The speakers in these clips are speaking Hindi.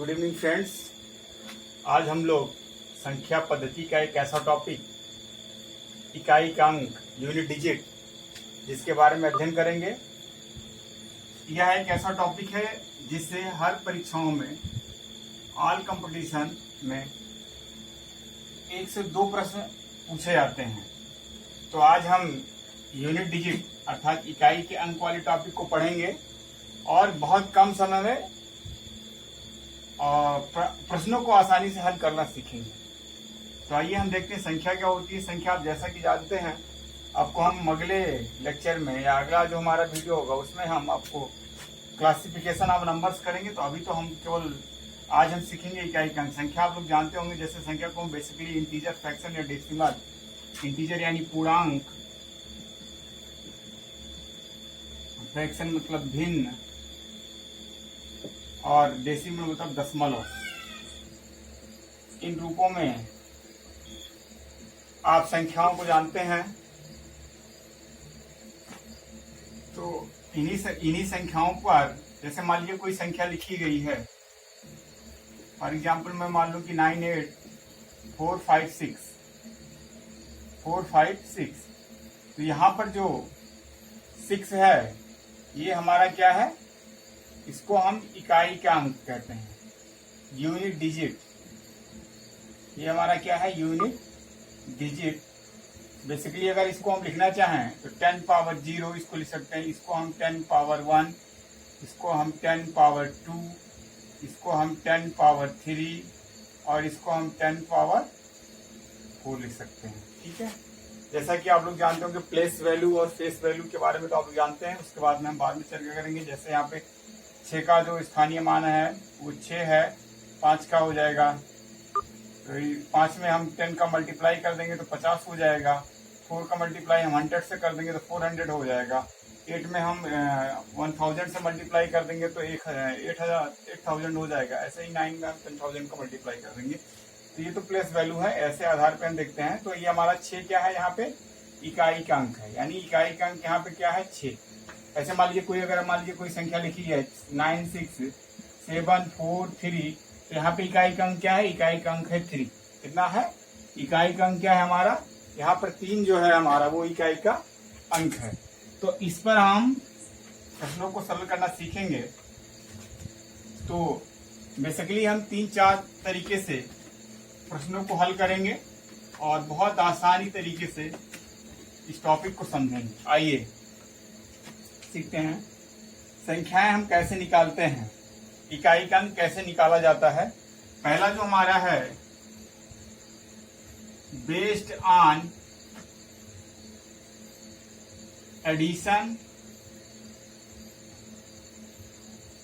Good evening friends. आज हम लोग संख्या पद्धति का एक ऐसा टॉपिक इकाई का अंक यूनिट डिजिट जिसके बारे में अध्ययन करेंगे। यह एक ऐसा टॉपिक है जिससे हर परीक्षाओं में ऑल कंपटीशन में 1 से 2 प्रश्न पूछे जाते हैं। तो आज हम यूनिट डिजिट अर्थात इकाई के अंक वाले टॉपिक को पढ़ेंगे और बहुत कम समय में प्रश्नों को आसानी से हल करना सीखेंगे। तो आइए हम देखते हैं संख्या क्या होती है। संख्या आप जैसा कि जानते हैं, आपको हम अगले लेक्चर में या अगला जो हमारा वीडियो होगा उसमें हम आपको क्लासिफिकेशन ऑफ नंबर्स करेंगे। तो अभी तो हम केवल आज हम सीखेंगे इकाई का अंक। संख्या आप लोग जानते होंगे, जैसे संख्या को हम बेसिकली इंटीजर, फ्रैक्शन या डेसिमल, इंटीजर यानी पूर्णांक, फ्रैक्शन मतलब भिन्न और डेसिमल मतलब दशमलव, इन रूपों में आप संख्याओं को जानते हैं। तो इन्हीं संख्याओं पर जैसे मान लीजिए कोई संख्या लिखी गई है, फॉर एग्जाम्पल मैं मान लूं कि 98456 तो यहाँ पर जो 6 है ये हमारा क्या है, इसको हम इकाई का अंक कहते हैं, यूनिट डिजिट। ये हमारा क्या है, यूनिट डिजिट। बेसिकली अगर इसको हम लिखना चाहें तो 10 पावर 0 इसको लिख सकते हैं, इसको हम 10 पावर 1, इसको हम 10 पावर 2, इसको हम 10 पावर 3 और इसको हम 10 पावर 4 लिख सकते हैं। ठीक है, जैसा कि आप लोग जानते होंगे प्लेस वैल्यू और फेस वैल्यू के बारे में तो आप लोग जानते हैं, उसके बाद में हम बाद में चर्चा करेंगे। जैसे यहाँ पे 6 का जो स्थानीय मान है वो 6 है, 5 का हो जाएगा, तो 5 में हम 10 का मल्टीप्लाई कर देंगे तो 50 हो जाएगा, 4 का मल्टीप्लाई हम 100 से कर देंगे तो 400 हो जाएगा, 8 में हम 1000 से मल्टीप्लाई कर देंगे तो 8000 हो जाएगा। ऐसे ही 9 में हम 10,000 का मल्टीप्लाई कर देंगे। तो ये तो प्लेस वैल्यू है, ऐसे आधार पे हम देखते हैं। तो ये हमारा 6 क्या है, यहाँ पे इकाई का अंक है, यानी इकाई का अंक यहाँ पे क्या है, 6। ऐसे मान लीजिए कोई संख्या लिखी है 96743, तो यहाँ पे इकाई का अंक क्या है, इकाई का अंक है 3। कितना है, इकाई का अंक क्या है हमारा, यहाँ पर 3 जो है हमारा वो इकाई का अंक है। तो इस पर हम प्रश्नों को सरल करना सीखेंगे। तो बेसिकली हम 3-4 तरीके से प्रश्नों को हल करेंगे और बहुत आसानी तरीके से इस टॉपिक को समझेंगे। आइए सीखते हैं संख्याएं हम कैसे निकालते हैं, इकाई का अंक कैसे निकाला जाता है। पहला जो हमारा है, based on addition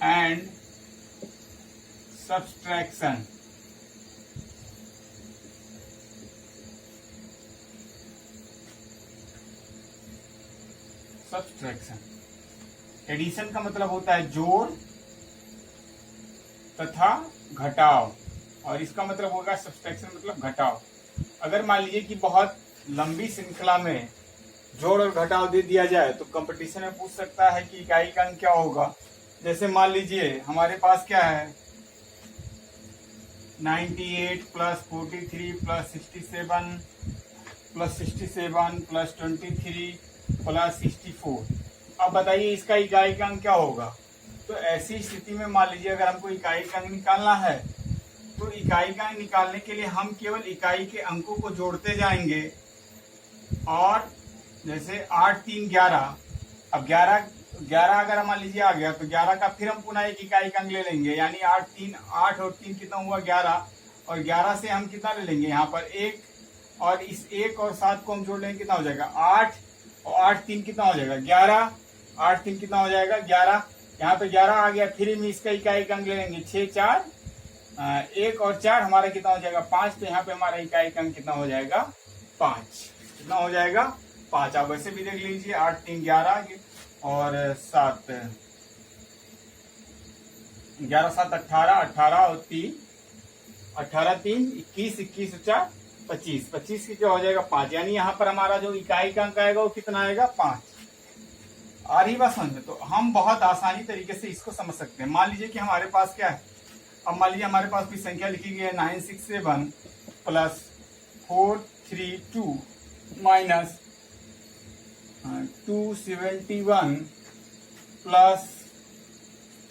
and subtraction. Addition का मतलब होता है जोड़ तथा घटाव, और इसका मतलब होगा सब्सट्रैक्शन मतलब घटाव। अगर मान लीजिए कि बहुत लंबी श्रृंखला में जोड़ और घटाव दे दिया जाए तो कंपटीशन में पूछ सकता है कि इकाई का अंक क्या होगा। जैसे मान लीजिए हमारे पास क्या है, 98 plus 43 plus 67 plus 67 plus 23 plus 64। अब बताइए इसका इकाई का अंक क्या होगा। तो ऐसी स्थिति में मान लीजिए अगर हमको इकाई का अंक निकालना है तो इकाई का अंक निकालने के लिए हम केवल इकाई के अंकों को जोड़ते जाएंगे। और जैसे 8 3 11, अब 11 अगर मान लीजिए आ गया तो 11 का फिर हम पुनः एक इकाई का अंक ले लेंगे, यानी 8 और 3 कितना हुआ 11, और 11 से हम कितना ले लेंगे यहाँ पर 1, और इस 1 और 7 को हम जोड़ लेंगे, कितना हो जाएगा 8, और 8 3 कितना हो जाएगा 11, 8 3 कितना हो जाएगा 11, यहाँ पे 11 आ गया, फिर हम इसका इकाई का अंक ले लेंगे 6 4 1 और 4 हमारा कितना हो जाएगा 5। तो यहाँ पे हमारा इकाई का अंक कितना हो जाएगा 5। कितना हो जाएगा 5। आप वैसे भी देख लीजिए, 8 3 11 और 7 11 7 18, 18 और 3 18 3 21, 21 और 4 25, 25 की क्या हो जाएगा 5। यानी यहाँ पर हमारा जो इकाई का अंक आएगा वो कितना आएगा 5। आ रही बात समझ में। तो हम बहुत आसानी तरीके से इसको समझ सकते हैं। मान लीजिए कि हमारे पास क्या है, अब मान लीजिए हमारे पास भी संख्या लिखी गई है 967 प्लस 432 माइनस 271 प्लस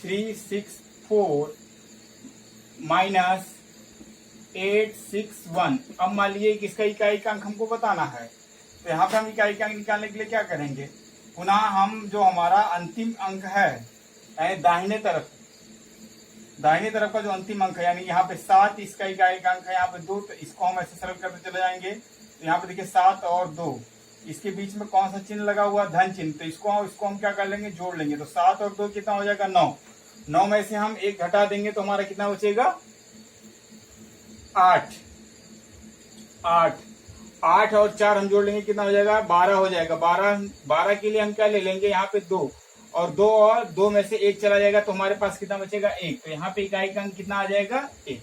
364 माइनस 861। अब मान लीजिए किसका इकाई का अंक हमको बताना है, तो यहाँ पे हम इकाई का अंक निकालने के लिए क्या करेंगे, पुनः हम जो हमारा अंतिम अंक है दाहिने तरफ का जो अंतिम अंक है, यानी यहाँ पे 7 इसका इकाई का अंक है, यहाँ पे 2, तो इसको हम ऐसे सरल करते चले जाएंगे। तो यहाँ पे देखिए 7 और 2, इसके बीच में कौन सा चिन्ह लगा हुआ, धन चिन्ह, तो इसको हम क्या कर लेंगे, जोड़ लेंगे। तो 7 और 2 कितना हो जाएगा, 9। 9 में से हम 1 घटा देंगे तो हमारा कितना बचेगा, 8। 8 और 4 हम जोड़ लेंगे, कितना हो जाएगा, 12 हो जाएगा। 12 के लिए हम क्या ले लेंगे, यहाँ पे 2 और 2 में से 1 चला जाएगा तो हमारे पास कितना बचेगा, 1। तो यहाँ पे इकाई का अंक कितना आ जाएगा, 1।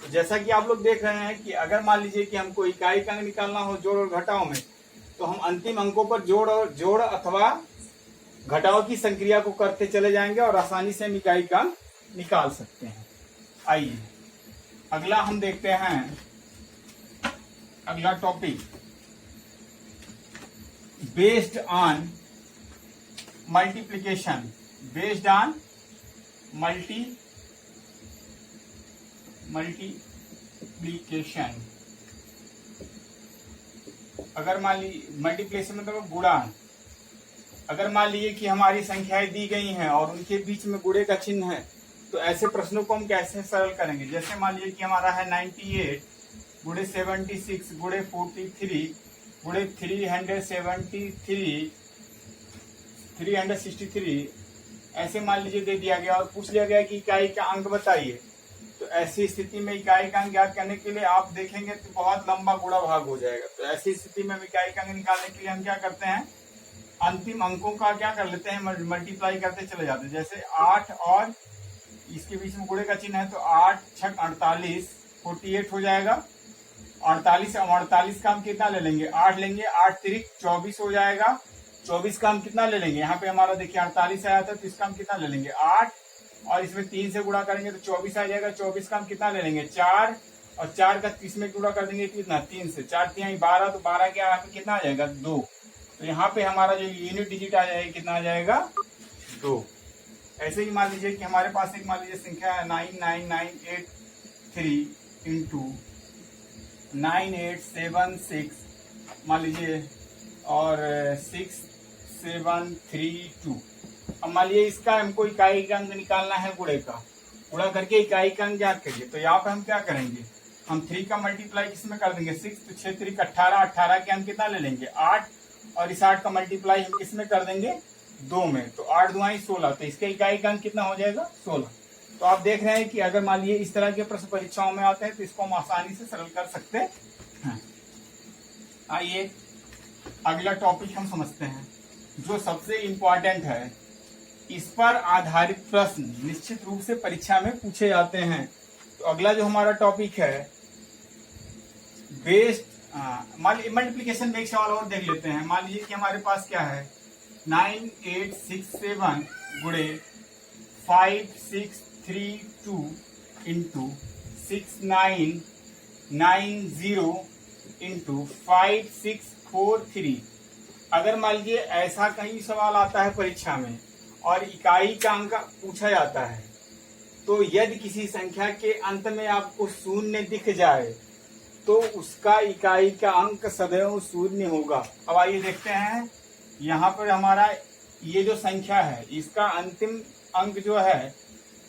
तो जैसा कि आप लोग देख रहे हैं कि अगर मान लीजिए कि हमको इकाई का अंक निकालना हो जोड़ और घटाव में, तो हम अंतिम अंकों पर जोड़ अथवा घटाव की संक्रिया को करते चले जाएंगे और आसानी से हम इकाई का अंक निकाल सकते हैं। आइए अगला हम देखते हैं, अगला topic based on multiplication. Based on multiplication. अगर मान लीजिए मल्टीप्लिकेशन मतलब गुणा, अगर मान लीजिए कि हमारी संख्याएं दी गई हैं और उनके बीच में गुणे का चिन्ह है, तो ऐसे प्रश्नों को हम कैसे सरल करेंगे। जैसे मान लीजिए कि हमारा है 98 गुणे 76 गुणे 43 गुणे 363 ऐसे मान लीजिए दे दिया गया और पूछ लिया गया कि इकाई का अंक बताइए। तो ऐसी स्थिति में इकाई का अंक ज्ञात करने के लिए आप देखेंगे तो बहुत लंबा गुणा भाग हो जाएगा। तो ऐसी स्थिति में हम इकाई का अंक निकालने के लिए हम क्या करते हैं, अंतिम अंकों का क्या कर लेते हैं, मल्टीप्लाई करते चले जाते हैं। जैसे 8 और इसके बीच में गुणे का चिन्ह है तो 8 6 48 48 हो जाएगा। 48 का हम कितना ले लेंगे, 8 लेंगे, 8 3 24 हो जाएगा। 24 का हम कितना ले लेंगे, यहाँ पे हमारा देखिए 48 आया था तो इसका हम कितना ले लेंगे 8 और इसमें 3 से गुणा करेंगे तो 24 आ जाएगा। 24 का हम कितना ले लेंगे 4 और 4 का 30 में गुणा कर देंगे कितना 3 से, 4 3 12, तो 12 के यहाँ पे कितना आ जाएगा 2। तो यहाँ पे हमारा जो यूनिट डिजिट आ जाएगा कितना आ जाएगा 2। ऐसे ही मान लीजिए कि हमारे पास एक मान लीजिए संख्या है 99983 इंटू 9876 मान लीजिए और 6732। अब मान लीजिए इसका हमको इकाई का अंक निकालना है गुणे का, गुणा करके इकाई का अंक ज्ञात करिए। तो यहाँ पे हम क्या करेंगे, हम 3 का मल्टीप्लाई किसमें कर देंगे 6, तो 6 3 18, 18 के हम कितना ले लेंगे 8 और इस 8 का मल्टीप्लाई हम किसमें कर देंगे 2 में, तो 8 2 16, तो इसके इकाई का अंक कितना हो जाएगा 16। तो आप देख रहे हैं कि अगर मान लीजिए इस तरह के प्रश्न परीक्षाओं में आते हैं तो इसको हम आसानी से सरल कर सकते हैं। आइए अगला टॉपिक हम समझते हैं जो सबसे इम्पोर्टेंट है। इस पर आधारित प्रश्न निश्चित रूप से परीक्षा में पूछे जाते हैं। तो अगला जो हमारा टॉपिक है बेस्ड मल्टीप्लिकेशन में एक सवाल और देख लेते हैं। मान लीजिए कि हमारे पास क्या है 9867 गुणे 5632 इंटू 6990 इंटू 5643। अगर मान लीजिए ऐसा कहीं सवाल आता है परीक्षा में और इकाई का अंक पूछा जाता है, तो यदि किसी संख्या के अंत में आपको शून्य दिख जाए तो उसका इकाई का अंक सदैव शून्य होगा। अब आइए देखते हैं, यहाँ पर हमारा ये जो संख्या है इसका अंतिम अंक जो है,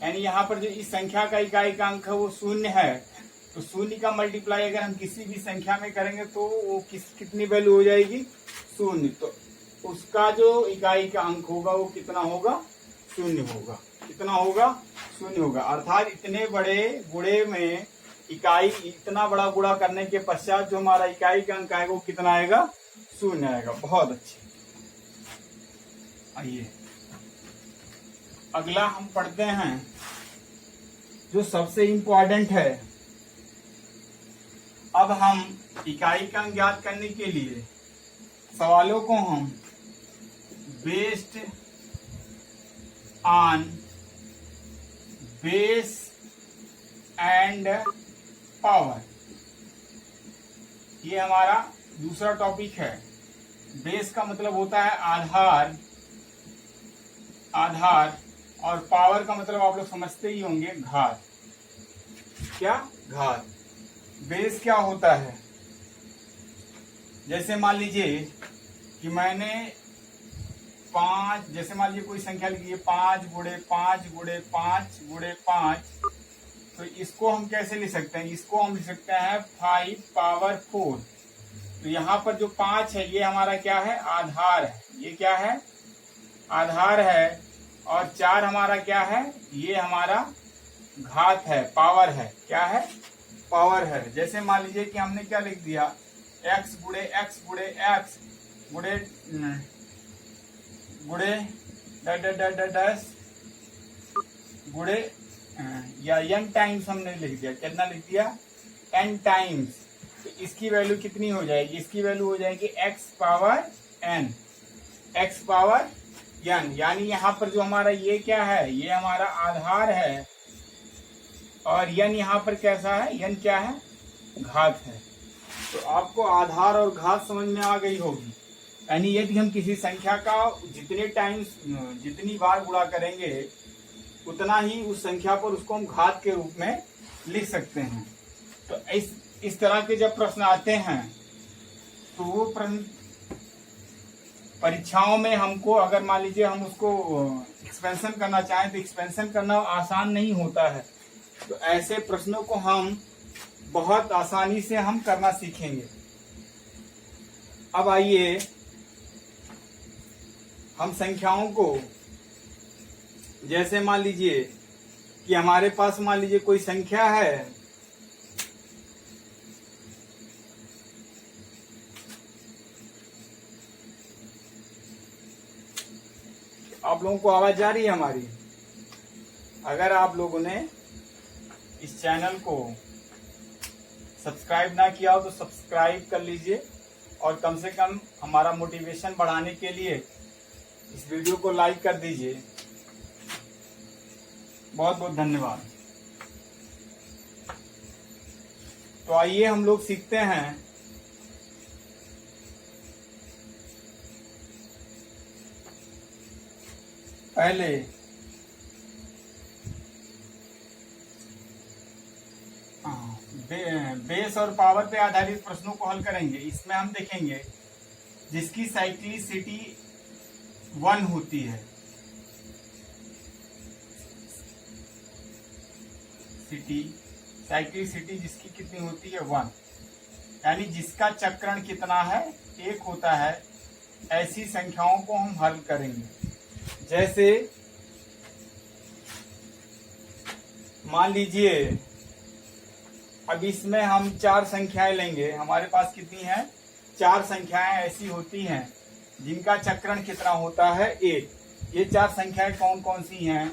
यानी यहाँ पर जो इस संख्या का इकाई का अंक है वो शून्य है, तो शून्य का मल्टीप्लाई अगर हम किसी भी संख्या में करेंगे तो वो कितनी वैल्यू हो जाएगी 0। तो उसका जो इकाई का अंक होगा वो कितना होगा 0 होगा। कितना होगा 0 होगा। अर्थात इतने बड़े गुणे में इतना बड़ा गुणा करने के पश्चात जो हमारा इकाई का अंक आएगा वो कितना आएगा 0 आएगा। बहुत अच्छे। आइए अगला हम पढ़ते हैं जो सबसे इम्पोर्टेंट है। अब हम इकाई का अंक ज्ञात करने के लिए सवालों को हम based on base and power. ये हमारा दूसरा टॉपिक है। बेस का मतलब होता है आधार, आधार, और पावर का मतलब आप लोग समझते ही होंगे, घात। क्या? घात। बेस क्या होता है? जैसे मान लीजिए कि मैंने 5, जैसे मान लीजिए कोई संख्या लिखी है 5 गुणे 5 गुणे 5 गुणे 5, तो इसको हम कैसे लिख सकते हैं? इसको हम लिख सकते हैं 5 पावर 4। तो यहाँ पर जो 5 है ये हमारा क्या है? आधार है। ये क्या है? आधार है। और 4 हमारा क्या है? ये हमारा घात है, पावर है। क्या है? पावर है। जैसे मान लीजिए कि हमने क्या लिख दिया, x गुणे x गुणे x गुणे गुणे दस गुणे या n टाइम्स हमने लिख दिया। कितना लिख दिया? n times. तो इसकी वैल्यू कितनी हो जाएगी? इसकी वैल्यू हो जाएगी x power n, x power n। यानी यहाँ पर जो हमारा ये क्या है? ये हमारा आधार है। और n यहाँ पर कैसा है? n क्या है? घात है। तो आपको आधार और घात समझ में आ गई होगी। यानी यदि हम किसी संख्या का जितने टाइम्स, जितनी बार गुणा करेंगे उतना ही उस संख्या पर उसको हम घात के रूप में लिख सकते हैं। तो इस तरह के जब प्रश्न आते हैं तो वो प्रश्न परीक्षाओं में हमको, अगर मान लीजिए हम उसको एक्सपेंशन करना चाहें तो एक्सपेंशन करना आसान नहीं होता है। तो ऐसे प्रश्नों को हम बहुत आसानी से हम करना सीखेंगे। अब आइए हम संख्याओं को, जैसे मान लीजिए कि हमारे पास मान लीजिए कोई संख्या है, आप लोगों को आवाज जा रही है हमारी? अगर आप लोगों ने इस चैनल को सब्सक्राइब ना किया हो तो सब्सक्राइब कर लीजिए, और कम से कम हमारा मोटिवेशन बढ़ाने के लिए इस वीडियो को लाइक कर दीजिए। बहुत बहुत धन्यवाद। तो आइए हम लोग सीखते हैं पहले बेस और पावर पे आधारित प्रश्नों को हल करेंगे। इसमें हम देखेंगे जिसकी साइक्लिसिटी 1 होती है, साइक्लिसिटी जिसकी कितनी होती है? 1, यानी जिसका चक्रण कितना है? 1 होता है। ऐसी संख्याओं को हम हल करेंगे। जैसे मान लीजिए अब इसमें हम 4 संख्याएं लेंगे। हमारे पास कितनी हैं? 4 संख्याएं ऐसी होती हैं जिनका चक्रण कितना होता है? 1। ये 4 संख्याएं कौन कौन सी हैं?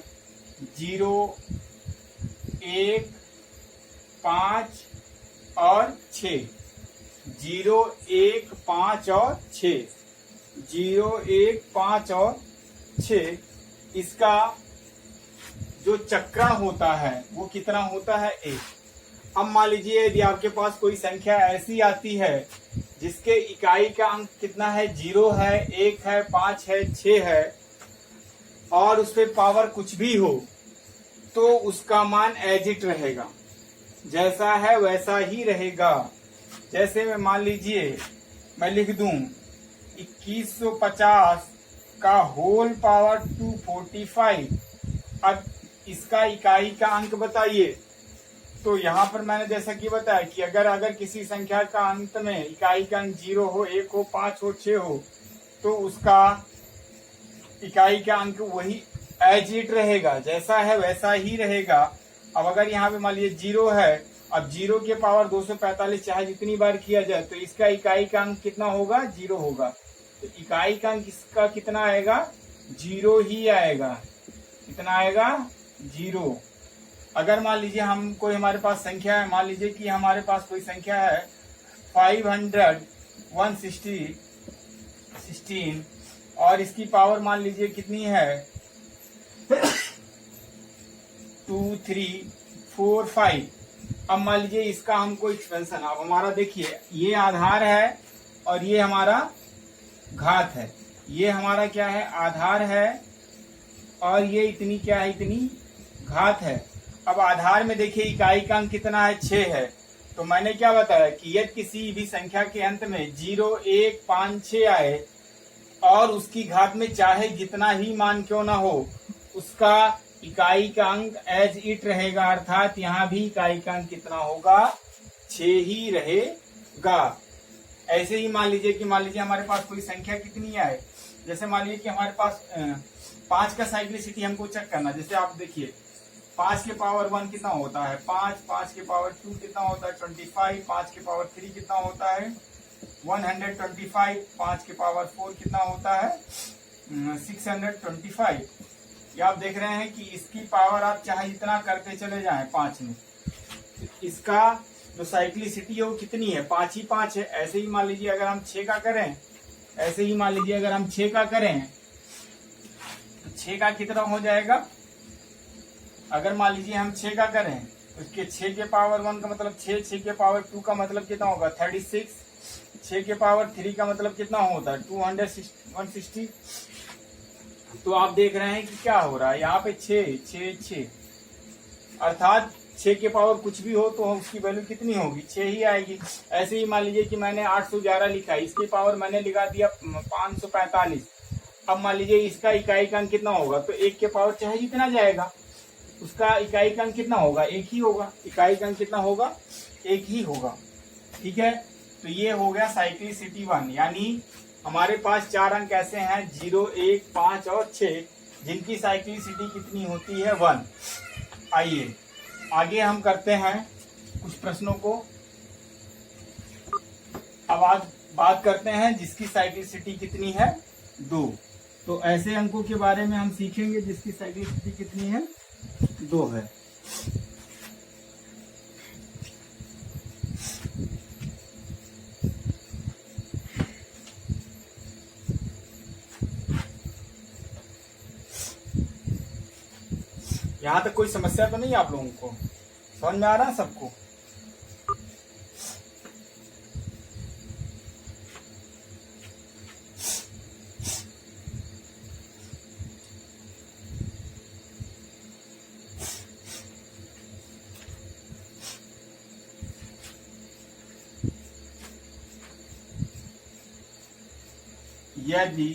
0, 1, 5 और 6। 0, 1, 5 और 6। 0, 1, 5 और 6। इसका जो चक्रण होता है वो कितना होता है? 1। अब मान लीजिए यदि आपके पास कोई संख्या ऐसी आती है जिसके इकाई का अंक कितना है? 0 है, 1 है, 5 है, 6 है, और उस पे पावर कुछ भी हो, तो उसका मान एज इट रहेगा, जैसा है वैसा ही रहेगा। जैसे मैं मान लीजिए मैं लिख दूं 2150 का होल पावर 245। अब इसका इकाई का अंक बताइए। तो यहाँ पर मैंने जैसा कि बताया कि अगर किसी संख्या का अंत में इकाई का अंक 0 हो, 1 हो, 5 हो, 6 हो, तो उसका इकाई का अंक वही एज इट रहेगा, जैसा है वैसा ही रहेगा। अब अगर यहाँ पे मान लीजिए 0 है, अब 0 के पावर 245 चाहे जितनी बार किया जाए तो इसका इकाई का अंक कितना होगा? 0 होगा। तो इकाई का अंक इसका कितना आएगा? 0 ही आएगा। कितना आएगा? 0। अगर मान लीजिए हम कोई, हमारे पास संख्या है, मान लीजिए कि हमारे पास कोई संख्या है 516 और इसकी पावर मान लीजिए कितनी है? 2, 3, 4 5। अब मान लीजिए इसका हमको एक्सपेंशन, अब हमारा देखिए ये आधार है और ये हमारा घात है। ये हमारा क्या है, आधार है और ये इतनी क्या है, इतनी घात है। अब आधार में देखिए इकाई का अंक कितना है, 6 है। तो मैंने क्या बताया कि यदि किसी भी संख्या के अंत में 0 1 5 6 आए और उसकी घात में चाहे जितना ही मान क्यों ना हो, उसका इकाई का अंक एज इट रहेगा, अर्थात यहाँ भी इकाई का अंक कितना होगा, 6 ही रहेगा। ऐसे ही मान लीजिए कि हमारे पास कोई संख्या कितनी है, जैसे मान लीजिए कि हमारे पास 5 का साइक्लिसिटी हमको चेक करना। जैसे आप देखिए 5 के पावर 1 कितना होता है 5, 5 के पावर 2 कितना होता है 25, 5 के पावर 3 कितना होता है 125, 5 के पावर 4 कितना होता है 625। ये आप देख रहे हैं कि इसकी पावर आप चाहे जितना करते चले जाएं 5 में, इसका जो साइक्लिसिटी है वो कितनी है, 5 ही 5 है। ऐसे ही मान लीजिए अगर हम 6 का करें, ऐसे ही मान लीजिए अगर हम 6 का करें तो 6 का कितना हो जाएगा, अगर मान लीजिए हम 6 का करें तो इसके 6 के पावर 1 का मतलब 6, 6 के पावर 2 का मतलब कितना होगा 36, 6 के पावर 3 का मतलब कितना होता है 160। तो आप देख रहे हैं कि क्या हो रहा है यहाँ पे 6 6 6, अर्थात 6 के पावर कुछ भी हो तो उसकी वैल्यू कितनी होगी 6 ही आएगी। ऐसे ही मान लीजिए कि मैंने 811 लिखा है, इसकी पावर मैंने लिखा दिया 545। अब मान लीजिए इसका इकाई का अंक कितना होगा, तो 1 के पावर चाहे जितना जाएगा उसका इकाई का अंक कितना होगा, 1 ही होगा। इकाई का अंक कितना होगा, 1 ही होगा। ठीक है, तो ये हो गया साइक्लिसिटी 1, यानी हमारे पास 4 अंक ऐसे हैं 0 1 5 और 6 जिनकी साइक्लिसिटी कितनी होती है 1। आइए आगे हम करते हैं कुछ प्रश्नों को। अब आज बात करते हैं जिसकी साइक्लिसिटी कितनी है 2। तो ऐसे अंकों के बारे में हम सीखेंगे जिसकी साइक्लिसिटी कितनी है 2 है। यहां तक कोई समस्या तो नहीं आप लोगों को, समझ में आ रहा है सबको? यदि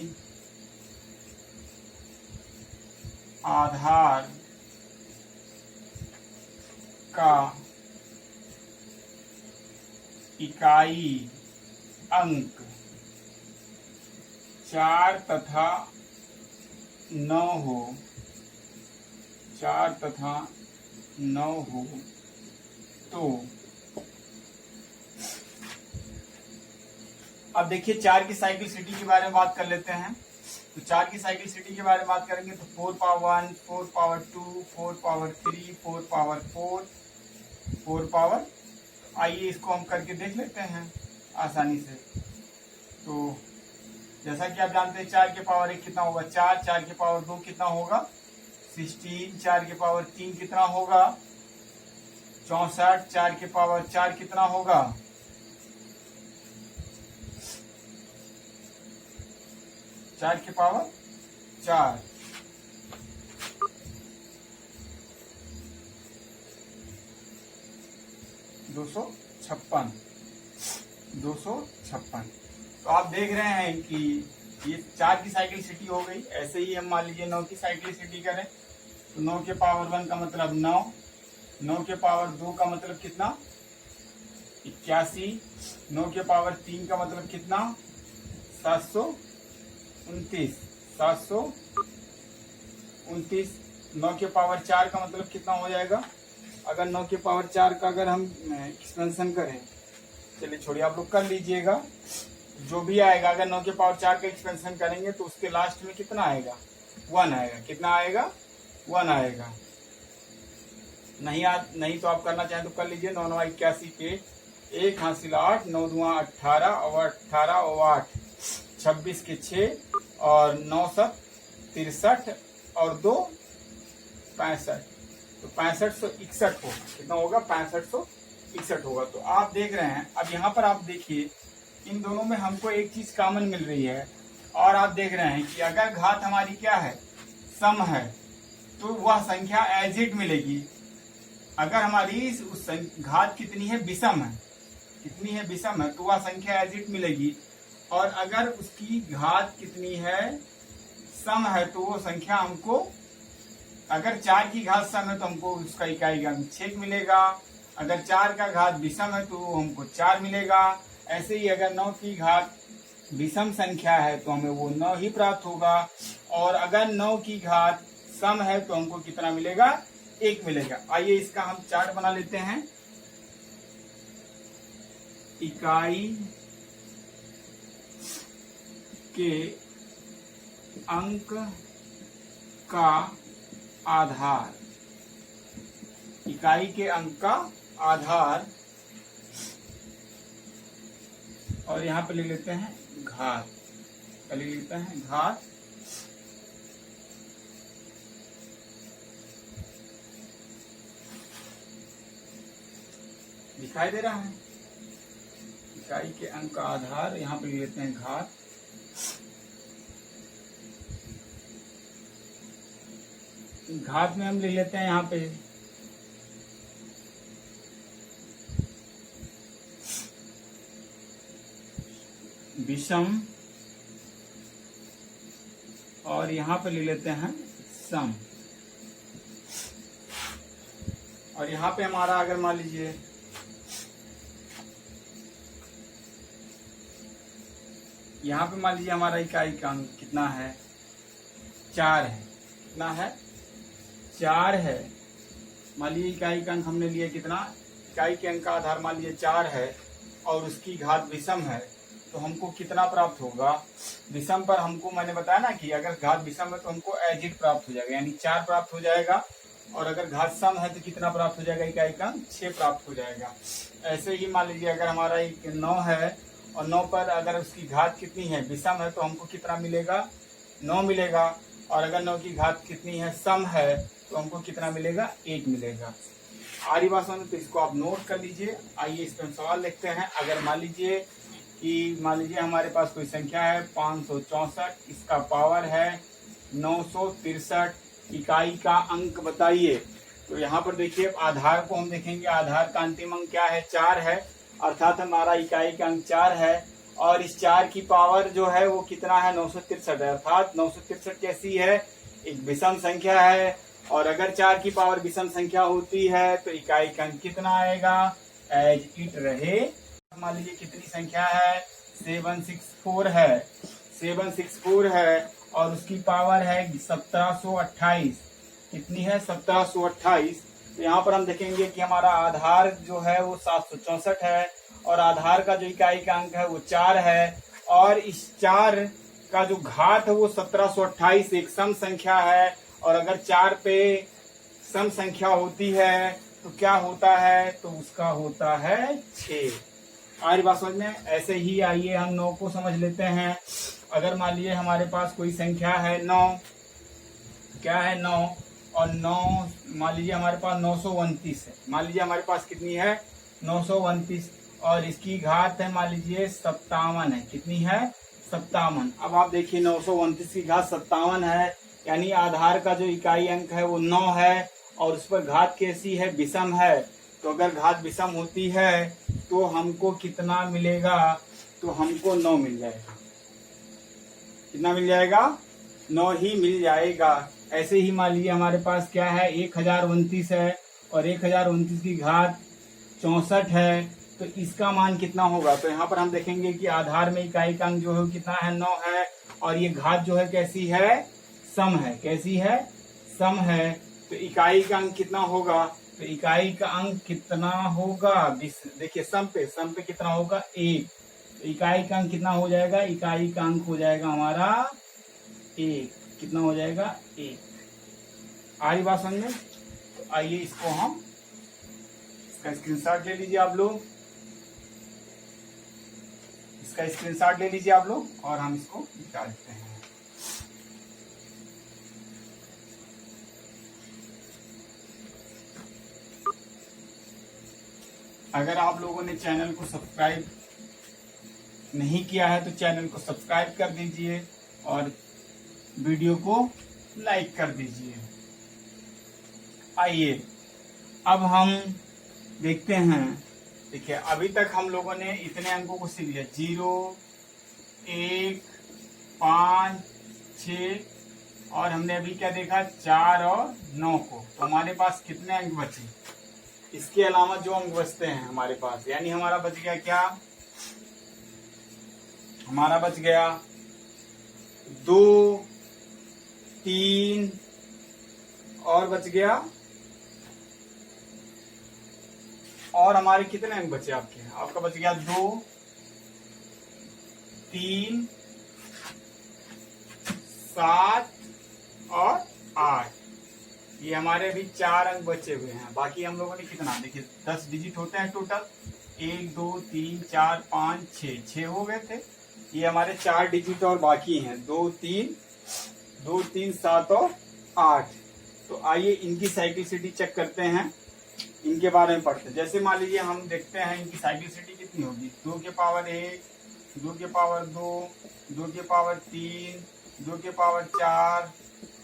आधार का इकाई अंक 4 तथा 9 हो, 4 तथा 9 हो तो अब देखिए 4 की साइक्लिसिटी के बारे में बात कर लेते हैं। तो 4 की साइक्लिसिटी के बारे में बात करेंगे तो 4 power 1, 4 power 2, 4 power 3, 4 power 4, 4 power. आइए इसको हम करके देख लेते हैं आसानी से। तो जैसा कि आप जानते हैं 4 के पावर 1 कितना होगा 4, 4 के पावर 2 कितना होगा 16, 4 के पावर 3 कितना होगा 64, 4 के पावर 4 कितना होगा 4 के पावर 4, 256, 256। तो आप देख रहे हैं कि ये 4 की साइक्लिसिटी हो गई। ऐसे ही हम मान लीजिए 9 की साइक्लिसिटी करें तो 9 के पावर 1 का मतलब 9, 9 के पावर 2 का मतलब कितना 81, 9 के पावर 3 का मतलब कितना 729, 729। 9 के पावर 4 का मतलब कितना हो जाएगा, अगर 9 के पावर 4 का अगर हम एक्सपेंशन करें, चलिए छोड़िए आप लोग कर लीजिएगा, जो भी आएगा अगर 9 के पावर 4 का एक्सपेंशन करेंगे तो उसके लास्ट में कितना आएगा 1 आएगा। कितना आएगा 1 आएगा। नहीं तो आप करना चाहें तो कर लीजिए। 9 9 81 पे 1 हासिल 8, 9 2 18 और 18 और 8 26 के 6 और 9 7 63 और 2 65। तो 6561 होगा। कितना होगा? 6561 होगा। तो आप देख रहे हैं, अब यहाँ पर आप देखिए इन दोनों में हमको एक चीज कॉमन मिल रही है, और आप देख रहे हैं कि अगर घात हमारी क्या है? सम है, तो वह संख्या एज इट मिलेगी। अगर हमारी उस घात कितनी है? विषम है। कितनी है? विषम है, तो वह संख्या एज इट मिलेगी। और अगर उसकी घात कितनी है? सम है, तो वो संख्या हमको, अगर 4 की घात सम है तो हमको उसका इकाई अंक 6 मिलेगा। अगर 4 का घात विषम है तो हमको 4 मिलेगा। ऐसे ही अगर 9 की घात विषम संख्या है तो हमें वो 9 ही प्राप्त होगा। और अगर 9 की घात सम है तो हमको कितना मिलेगा? 1 मिलेगा। आइए इसका हम चार्ट बना लेते हैं। इकाई के अंक का आधार, इकाई के अंक का आधार, और यहां पे लिख लेते हैं घात। लिख लेते हैं घात। दिखाई दे रहा है? इकाई के अंक का आधार, यहां पे लिख लेते हैं घात। घात में हम लिख लेते हैं यहाँ पे विषम, और यहाँ पे लिख लेते हैं सम। और यहाँ पे हमारा अगर मान लीजिए यहाँ पे मान लीजिए हमारा इकाई का अंक कितना है? 4 है। कितना है? 4 है। मान लीजिए इकाई का अंक हमने लिया कितना? इकाई के अंक का आधार मान लीजिए 4 है और उसकी घात विषम है, तो हमको कितना प्राप्त होगा? विषम पर हमको मैंने बताया ना कि अगर घात विषम है तो हमको एज इट प्राप्त हो जाएगा, यानी 4 प्राप्त हो जाएगा। और अगर घात सम है तो कितना प्राप्त हो जाएगा? इकाई का अंक 6 प्राप्त हो जाएगा। ऐसे ही मान लीजिए अगर हमारा 9 है और 9 पर अगर उसकी घात कितनी है? विषम है, तो हमको कितना मिलेगा? 9 मिलेगा। और अगर 9 की घात कितनी है? सम है, तो हमको कितना मिलेगा? 1 मिलेगा। आ रही बात समझ? तो इसको आप नोट कर लीजिए। आइए इस पर हम सवाल लिखते हैं। अगर मान लीजिए हमारे पास कोई संख्या है 564, इसका पावर है 963, इकाई का अंक बताइए। तो यहाँ पर देखिए आधार को हम देखेंगे। आधार का अंतिम अंक क्या है? 4 है, अर्थात हमारा इकाई का अंक 4 है। और इस 4 की पावर जो है वो कितना है? 963 है, अर्थात 963 कैसी है? एक विषम संख्या है। और अगर 4 की पावर विषम संख्या होती है तो इकाई का अंक कितना आएगा? एज इट रहे। मान लीजिए कितनी संख्या है? 764 है। 764 है और उसकी पावर है 1728। कितनी है? 1728। तो यहाँ पर हम देखेंगे कि हमारा आधार जो है वो 764 है और आधार का जो इकाई का अंक है वो 4 है। और इस 4 का जो घात है वो 1728 एक सम संख्या है। और अगर 4 पे सम संख्या होती है तो क्या होता है? तो उसका होता है 6। आरी बात समझ में? ऐसे ही आइए हम 9 को समझ लेते हैं। अगर मान लीजिए हमारे पास कोई संख्या है 9, क्या है? 9, और 9 मान लीजिए हमारे पास 929 है। मान लीजिए हमारे पास कितनी है? 929, और इसकी घात है मान लीजिए 57 है। कितनी है? 57। अब आप देखिए 929 की घात 57 है, यानी आधार का जो इकाई अंक है वो 9 है और उस पर घात कैसी है? विषम है। तो अगर घात विषम होती है तो हमको कितना मिलेगा? तो हमको 9 मिल जाएगा। कितना मिल जाएगा? 9 ही मिल जाएगा। ऐसे ही मान लीजिए हमारे पास क्या है? 1029 है और 1029 की घात 64 है, तो इसका मान कितना होगा? तो यहाँ पर हम देखेंगे कि आधार में इकाई का अंक जो है कितना है? 9 है, और ये घात जो है कैसी है? सम है। कैसी है? सम है। तो इकाई का अंक कितना होगा? तो इकाई का अंक कितना होगा? देखिए सम पे कितना होगा? 1। तो इकाई का अंक कितना हो जाएगा? इकाई का अंक हो जाएगा हमारा 1। कितना हो जाएगा? 1। आ रही बात समझ में? तो आइए इसको हम, इसका स्क्रीनशॉट ले लीजिए आप लोग। इसका स्क्रीनशॉट ले लीजिए आप लोग और हम इसको निकाल देते हैं। अगर आप लोगों ने चैनल को सब्सक्राइब नहीं किया है तो चैनल को सब्सक्राइब कर दीजिए और वीडियो को लाइक कर दीजिए। आइए अब हम देखते हैं। देखिए अभी तक हम लोगों ने इतने अंकों को सीख लिया, 0, 1, 5, 6 और हमने अभी क्या देखा 4 और 9 को। तो हमारे पास कितने अंक बचे? इसके अलावा जो अंक बचते हैं हमारे पास, यानी हमारा बच गया क्या, हमारा बच गया 2, 3 और बच गया, और हमारे कितने अंक बचे आपके? आपका बच गया 2, 3, 7 और 8। ये हमारे अभी 4 अंक बचे हुए हैं। बाकी हम लोगों ने कितना, देखिए 10 डिजिट होते हैं टोटल, 1, 2, 3, 4, 5, 6 हो गए थे। ये हमारे 4 डिजिट और बाकी हैं, 2, 3, 7 और 8। तो आइए इनकी साइक्लिसिटी चेक करते हैं, इनके बारे में पढ़ते हैं। जैसे मान लीजिए हम देखते हैं इनकी साइक्लिसिटी कितनी होगी, 2 के पावर 1, 2 के पावर 2, 2 के पावर 3, 2 के पावर 4।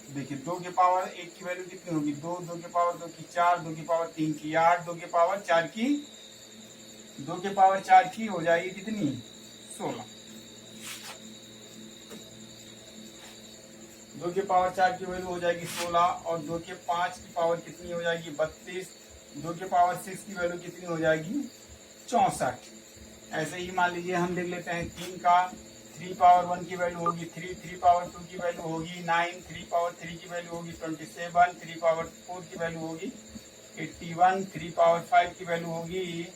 देखिए 2 के पावर 1 की वैल्यू कितनी होगी, 2, 2 के पावर 2 की 4, 2 के पावर 3 की 8, 2 के पावर 4 की 2 के पावर 4 की हो जाएगी कितनी, 16। 2 के पावर 4 की वैल्यू हो जाएगी 16 और 2 के 5 की पावर कितनी हो जाएगी 32। 2 के पावर 6 की वैल्यू कितनी हो जाएगी 64। ऐसे ही मान लीजिए हम देख लेते हैं 3 का 3 पावर 1 की वैल्यू होगी 3, 3 पावर 2 की वैल्यू होगी 9, 3 पावर 3 की वैल्यू होगी 27, 3 पावर 4 की वैल्यू होगी 81, 3 पावर 5 की वैल्यू होगी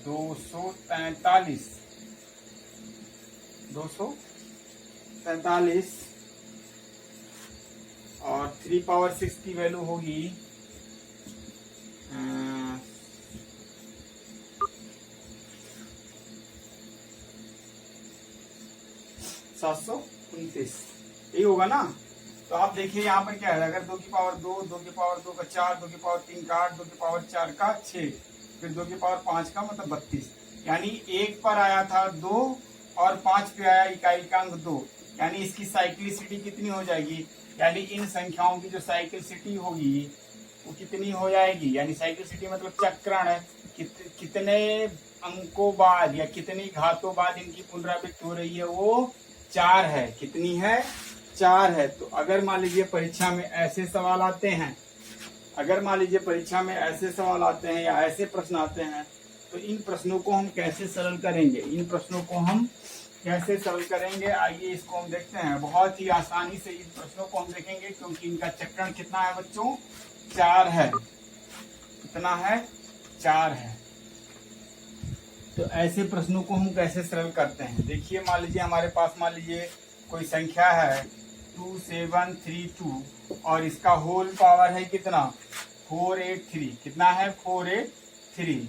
243 और 3 पावर 6 की वैल्यू होगी 729। यही होगा ना। तो आप देखिए यहाँ पर क्या है, अगर 2 की पावर 2, 2 की पावर 2 का 4, 2 की पावर 3 का 8, 2 की पावर 4 का 6, फिर 2 की पावर 5 का मतलब 32। यानी 1 पर आया था 2 और 5 पे आया इकाई का अंक 2, यानी इसकी साइक्लिसिटी कितनी हो जाएगी, यानी इन संख्याओं की जो साइक्लिसिटी होगी वो कितनी हो जाएगी, यानी साइक्लिसिटी मतलब चक्रण है, कितने अंकों बाद या कितनी घातों बाद इनकी पुनरावृत्ति हो रही है, वो 4 है। कितनी है, 4 है। तो अगर मान लीजिए परीक्षा में ऐसे सवाल आते हैं, अगर मान लीजिए परीक्षा में ऐसे सवाल आते हैं या ऐसे प्रश्न आते हैं, तो इन प्रश्नों को हम कैसे सरल करेंगे, इन प्रश्नों को हम कैसे सरल करेंगे, आइए इसको हम देखते हैं। बहुत ही आसानी से इन प्रश्नों को हम देखेंगे, क्योंकि इनका चक्रण कितना है बच्चों, 4 है। कितना है, 4 है। तो ऐसे प्रश्नों को हम कैसे सरल करते हैं, देखिए मान लीजिए हमारे पास मान लीजिए कोई संख्या है 2732 और इसका होल पावर है कितना, 483। कितना है, 483।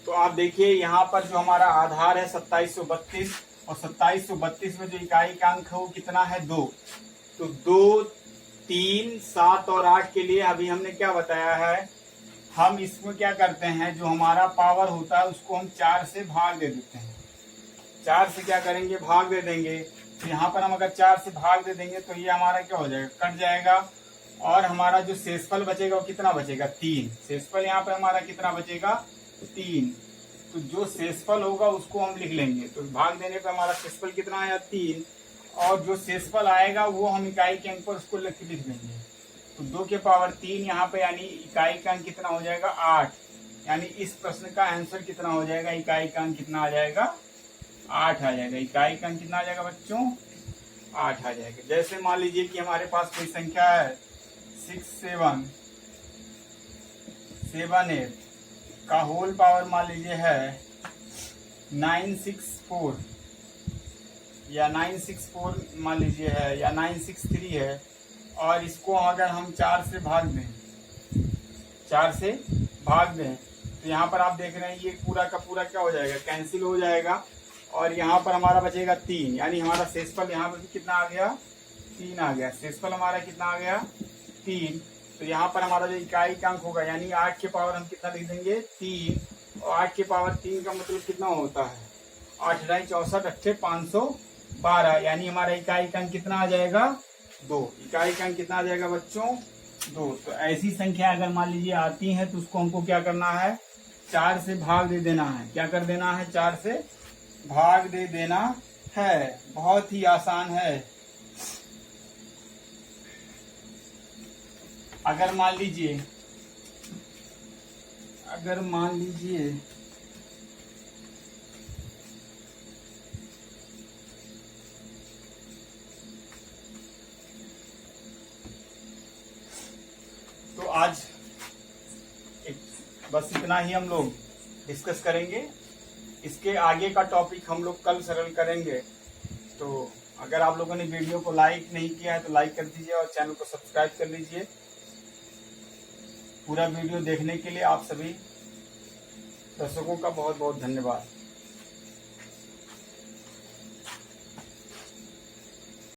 तो आप देखिए यहाँ पर जो हमारा आधार है 2732 और 2732 में जो इकाई का अंक है वो कितना है, 2। तो 2, 3, 7 और 8 के लिए अभी हमने क्या बताया है, हम इसमें क्या करते हैं, जो हमारा पावर होता है उसको हम 4 से भाग दे देते हैं। 4 से क्या करेंगे, भाग दे देंगे। तो यहाँ पर हम अगर 4 से भाग दे देंगे तो ये हमारा क्या हो जाएगा, कट जाएगा। और हमारा जो शेषफल बचेगा वो कितना बचेगा, 3। शेषफल यहाँ पर हमारा कितना बचेगा, 3। तो जो शेषफल होगा उसको हम लिख लेंगे। तो भाग देने पर हमारा शेषफल कितना आया, 3। और जो शेषफल आएगा वो हम इकाई के अंक पर उसको लिख देंगे। तो 2 के पावर 3 यहाँ पे, यानी इकाई का अंक कितना हो जाएगा, 8। यानी इस प्रश्न का आंसर कितना हो जाएगा, इकाई का अंक कितना आ जाएगा, 8 आ जाएगा। इकाई का अंक कितना आ जाएगा बच्चों, 8 आ जाएगा। जैसे मान लीजिए कि हमारे पास कोई संख्या है 6778 का होल पावर मान लीजिए है 964 या 964 मान लीजिए है, या 963 है, और इसको अगर हम 4 से भाग दें, 4 से भाग दें, तो यहाँ पर आप देख रहे हैं ये पूरा का पूरा क्या हो जाएगा, कैंसिल हो जाएगा। और यहाँ पर हमारा बचेगा 3, यानी हमारा शेषफल यहाँ पर भी कितना आ गया, 3 आ गया। शेषफल हमारा कितना आ गया, 3। तो यहाँ पर हमारा जो इकाई का अंक होगा, यानी 8 के पावर हम कितना लिख देंगे 3, और 8 के पावर 3 का मतलब कितना होता है 8 × 64 = 512, यानी हमारा इकाई का अंक कितना आ जाएगा 2। इकाई का अंक कितना आ जाएगा बच्चों 2। तो ऐसी संख्या अगर मान लीजिए आती है तो उसको हमको क्या करना है 4 से भाग दे देना है। क्या कर देना है 4 से भाग दे देना है। बहुत ही आसान है। अगर मान लीजिए तो आज बस इतना ही हम लोग डिस्कस करेंगे। इसके आगे का टॉपिक हम लोग कल सरल करेंगे। तो अगर आप लोगों ने वीडियो को लाइक नहीं किया है तो लाइक कर दीजिए और चैनल को सब्सक्राइब कर लीजिए। पूरा वीडियो देखने के लिए आप सभी दर्शकों का बहुत बहुत धन्यवाद।